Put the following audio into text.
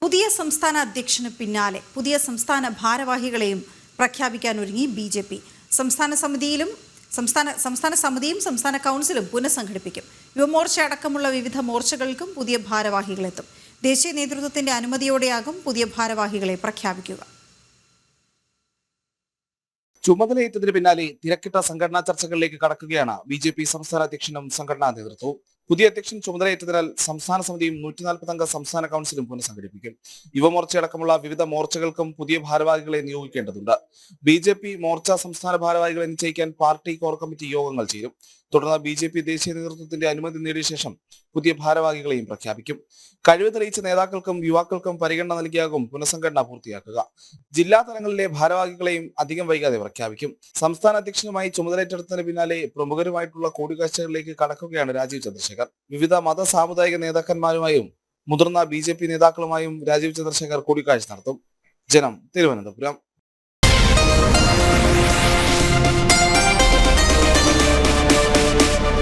പുതിയ സംസ്ഥാന അധ്യക്ഷന് പിന്നാലെ പുതിയ സംസ്ഥാന ഭാരവാഹികളെയും പ്രഖ്യാപിക്കാനൊരുങ്ങി ബി.ജെ.പി. സംസ്ഥാന സമിതിയും സംസ്ഥാന കൗൺസിലും പുനഃസംഘടിപ്പിക്കും. യുവമോർച്ച അടക്കമുള്ള വിവിധ മോർച്ചകൾക്കും പുതിയ ഭാരവാഹികളെത്തും. ദേശീയ നേതൃത്വത്തിന്റെ അനുമതിയോടെയാകും പുതിയ ഭാരവാഹികളെ പ്രഖ്യാപിക്കുക. ചുമതലയേറ്റതിന് പിന്നാലെ തിരക്കിട്ട സംഘടനാ ചർച്ചകളിലേക്ക് കടക്കുകയാണ് ബി.ജെ.പി. സംസ്ഥാന അധ്യക്ഷനും സംഘടനാ നേതൃത്വവും. പുതിയ അധ്യക്ഷൻ ചുമതലയേറ്റതിനാൽ സംസ്ഥാന സമിതിയും 140 അംഗ സംസ്ഥാന കൗൺസിലും പുനഃസംഘടിപ്പിക്കും. യുവമോർച്ചയടക്കമുള്ള വിവിധ മോർച്ചകൾക്കും പുതിയ ഭാരവാഹികളെ നിയോഗിക്കേണ്ടതുണ്ട്. ബി.ജെ.പി. മോർച്ച സംസ്ഥാന ഭാരവാഹികളെ നിശ്ചയിക്കാൻ പാർട്ടി കോർ കമ്മിറ്റി യോഗങ്ങൾ ചേരും. തുടർന്ന് ബി.ജെ.പി. ദേശീയ നേതൃത്വത്തിന്റെ അനുമതി നേടിയ ശേഷം പുതിയ ഭാരവാഹികളെയും പ്രഖ്യാപിക്കും. കഴിവ് തെളിയിച്ച നേതാക്കൾക്കും യുവാക്കൾക്കും പരിഗണന നൽകിയാകും പുനഃസംഘടന പൂർത്തിയാക്കുക. ജില്ലാ തലങ്ങളിലെ ഭാരവാഹികളെയും അധികം വൈകാതെ പ്രഖ്യാപിക്കും. സംസ്ഥാന അധ്യക്ഷനുമായി ചുമതലയേറ്റെടുത്തതിന് പിന്നാലെ പ്രമുഖരുമായിട്ടുള്ള കൂടിക്കാഴ്ചകളിലേക്ക് കടക്കുകയാണ് രാജീവ് ചന്ദ്രശേഖർ. വിവിധ മത സാമുദായിക നേതാക്കന്മാരുമായും മുതിർന്ന ബി.ജെ.പി. നേതാക്കളുമായും രാജീവ് ചന്ദ്രശേഖർ കൂടിക്കാഴ്ച നടത്തും. ജനം, തിരുവനന്തപുരം.